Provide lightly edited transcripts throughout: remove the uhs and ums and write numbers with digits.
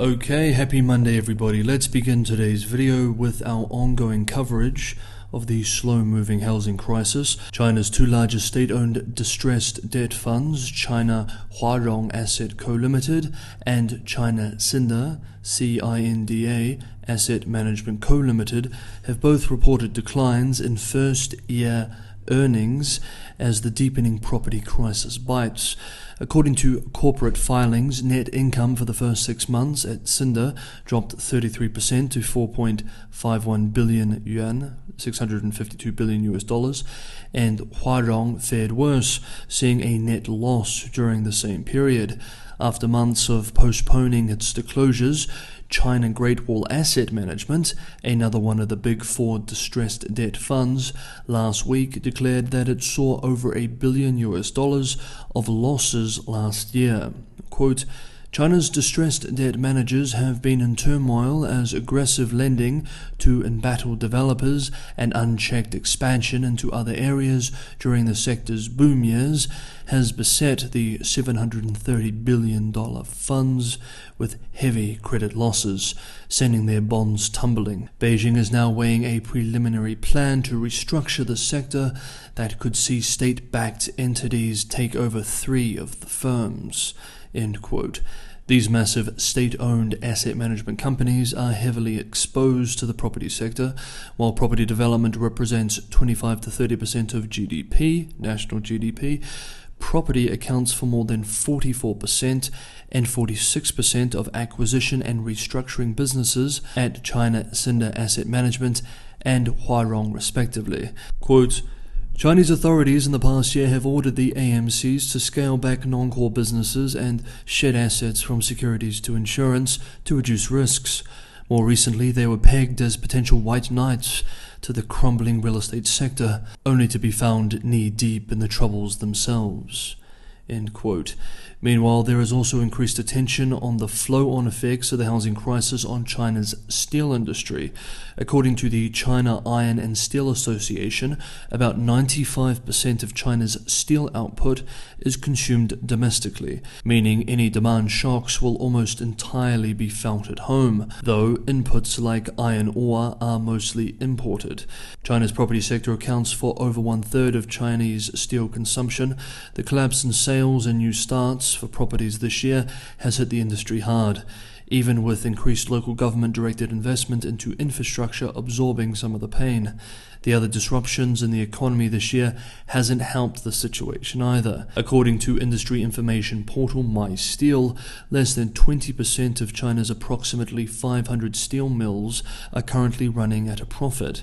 Okay, happy Monday everybody. Let's begin today's video with our ongoing coverage of the slow-moving housing crisis. China's two largest state-owned distressed debt funds, China Huarong Asset Co Limited and China Cinda CINDA Asset Management Co Limited, have both reported declines in first-year earnings as the deepening property crisis bites. According to corporate filings, net income for the first 6 months at Cinda dropped 33% to 4.51 billion yuan, $652 billion, and Huarong fared worse, seeing a net loss during the same period. After months of postponing its declosures, China Great Wall Asset Management, another one of the big four distressed debt funds, last week declared that it saw over $1 billion of losses last year. Quote, China's distressed debt managers have been in turmoil as aggressive lending to embattled developers and unchecked expansion into other areas during the sector's boom years has beset the $730 billion funds with heavy credit losses, sending their bonds tumbling. Beijing is now weighing a preliminary plan to restructure the sector that could see state-backed entities take over 3 of the firms. End quote. These massive state-owned asset management companies are heavily exposed to the property sector. While property development represents 25 to 30% of GDP, national GDP, property accounts for more than 44% and 46% of acquisition and restructuring businesses at China Cinda Asset Management and Huarong respectively. Quote, Chinese authorities in the past year have ordered the AMCs to scale back non-core businesses and shed assets from securities to insurance to reduce risks. More recently, they were pegged as potential white knights to the crumbling real estate sector, only to be found knee-deep in the troubles themselves. End quote. Meanwhile, there is also increased attention on the flow-on effects of the housing crisis on China's steel industry. According to the China Iron and Steel Association, about 95% of China's steel output is consumed domestically, meaning any demand shocks will almost entirely be felt at home, though inputs like iron ore are mostly imported. China's property sector accounts for over 1/3 of Chinese steel consumption. The collapse in sales and new starts for properties this year has hit the industry hard, even with increased local government-directed investment into infrastructure absorbing some of the pain. The other disruptions in the economy this year hasn't helped the situation either. According to industry information portal MySteel, less than 20% of China's approximately 500 steel mills are currently running at a profit.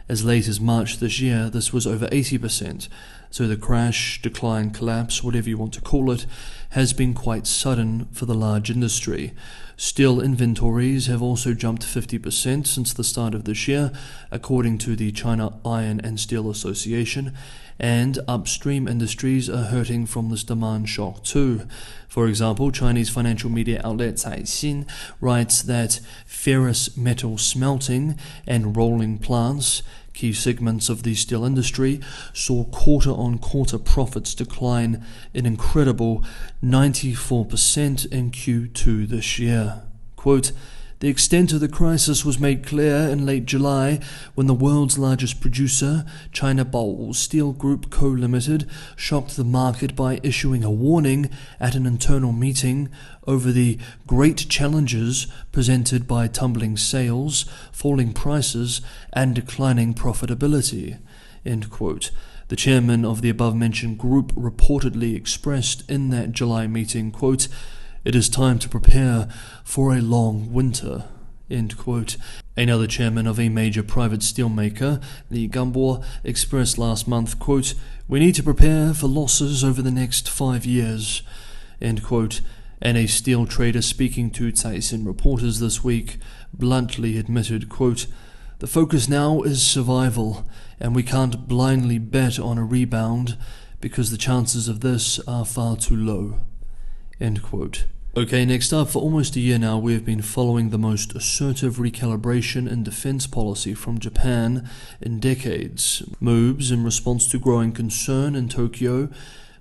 As late as March this year, this was over 80%, so the crash, decline, collapse, whatever you want to call it, has been quite sudden for the large industry. Steel inventories have also jumped 50% since the start of this year, according to the China Iron and Steel Association, and upstream industries are hurting from this demand shock too. For example, Chinese financial media outlet Caixin writes that ferrous metal smelting and rolling plants, key segments of the steel industry, saw quarter-on-quarter profits decline an incredible 94% in Q2 this year. Quote, the extent of the crisis was made clear in late July when the world's largest producer, China Baowu Steel Group Co Limited, shocked the market by issuing a warning at an internal meeting over the great challenges presented by tumbling sales, falling prices, and declining profitability. End quote. The chairman of the above-mentioned group reportedly expressed in that July meeting, quote, it is time to prepare for a long winter. End quote. Another chairman of a major private steelmaker, Li Gambo, expressed last month, quote, we need to prepare for losses over the next 5 years. End quote. And a steel trader speaking to Caixin reporters this week bluntly admitted, quote, the focus now is survival, and we can't blindly bet on a rebound because the chances of this are far too low. End quote. Okay, next up, for almost a year now, we have been following the most assertive recalibration in defense policy from Japan in decades. Moves in response to growing concern in Tokyo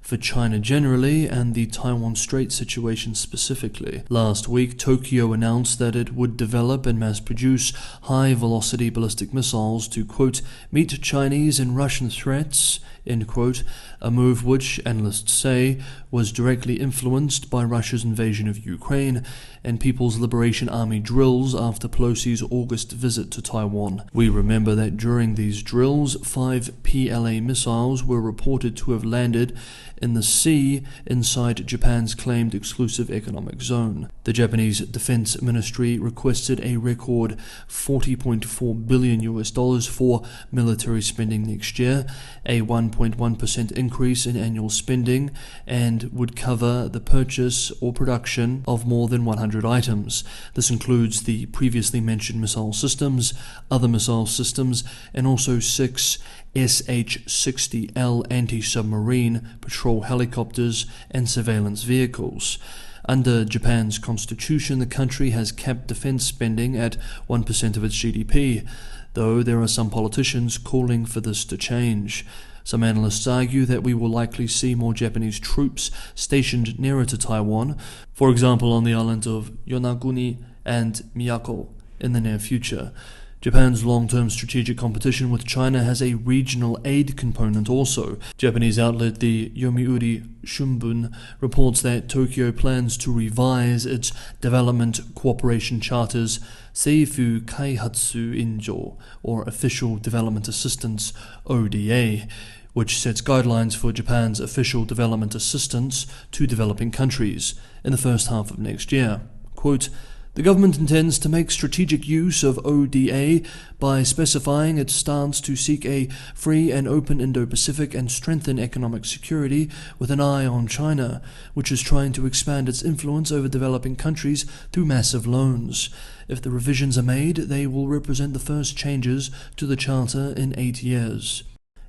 for China generally and the Taiwan Strait situation specifically. Last week, Tokyo announced that it would develop and mass-produce high-velocity ballistic missiles to, quote, meet Chinese and Russian threats, end quote, a move which, analysts say, was directly influenced by Russia's invasion of Ukraine and People's Liberation Army drills after Pelosi's August visit to Taiwan. We remember that during these drills, 5 PLA missiles were reported to have landed in the sea inside Japan's claimed exclusive economic zone. The Japanese Defense Ministry requested a record $40.4 billion for military spending next year, a 1.1% increase in annual spending, and would cover the purchase or production of more than 100 items. This includes the previously mentioned missile systems, other missile systems, and also 6 SH-60L anti-submarine patrol helicopters and surveillance vehicles. Under Japan's constitution, the country has capped defense spending at 1% of its GDP, though there are some politicians calling for this to change. Some analysts argue that we will likely see more Japanese troops stationed nearer to Taiwan, for example on the islands of Yonaguni and Miyako, in the near future. Japan's long-term strategic competition with China has a regional aid component also. Japanese outlet the Yomiuri Shimbun reports that Tokyo plans to revise its development cooperation charter's Seifu Kaihatsu Injo, or Official Development Assistance, ODA, which sets guidelines for Japan's official development assistance to developing countries in the first half of next year. Quote, the government intends to make strategic use of ODA by specifying its stance to seek a free and open Indo-Pacific and strengthen economic security with an eye on China, which is trying to expand its influence over developing countries through massive loans. If the revisions are made, they will represent the first changes to the Charter in 8 years.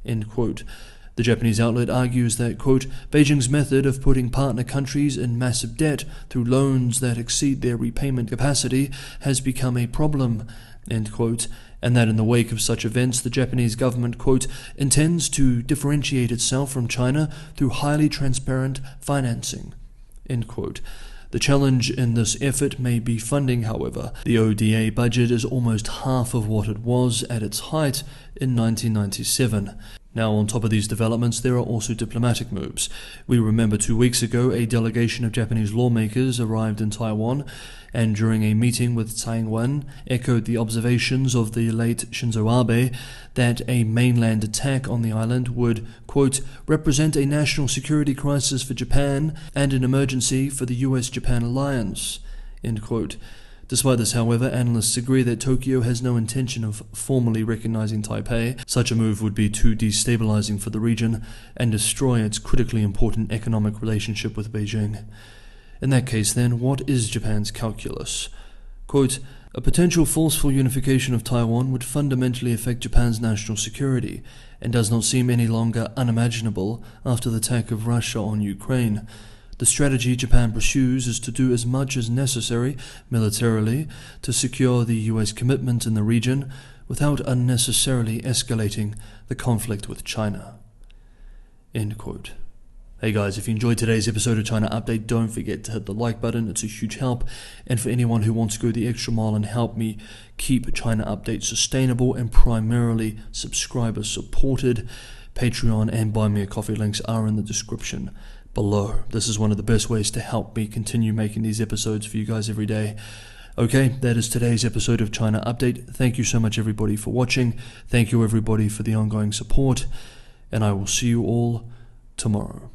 End quote. The Japanese outlet argues that, quote, Beijing's method of putting partner countries in massive debt through loans that exceed their repayment capacity has become a problem, end quote, and that in the wake of such events the Japanese government, quote, intends to differentiate itself from China through highly transparent financing, end quote. The challenge in this effort may be funding, however. The ODA budget is almost half of what it was at its height in 1997. Now, on top of these developments, there are also diplomatic moves. We remember 2 weeks ago, a delegation of Japanese lawmakers arrived in Taiwan, and during a meeting with Taiwan, echoed the observations of the late Shinzo Abe that a mainland attack on the island would, quote, represent a national security crisis for Japan and an emergency for the US-Japan alliance, end quote. Despite this, however, analysts agree that Tokyo has no intention of formally recognizing Taipei. Such a move would be too destabilizing for the region and destroy its critically important economic relationship with Beijing. In that case, then, what is Japan's calculus? Quote, a potential forceful unification of Taiwan would fundamentally affect Japan's national security and does not seem any longer unimaginable after the attack of Russia on Ukraine. The strategy Japan pursues is to do as much as necessary militarily to secure the US commitment in the region without unnecessarily escalating the conflict with China. End quote. Hey guys, if you enjoyed today's episode of China Update, don't forget to hit the like button. It's a huge help. And for anyone who wants to go the extra mile and help me keep China Update sustainable and primarily subscriber supported, Patreon and Buy Me a Coffee links are in the description below. This is one of the best ways to help me continue making these episodes for you guys every day. Okay, that is today's episode of China Update. Thank you so much everybody for watching. Thank you everybody for the ongoing support, and I will see you all tomorrow.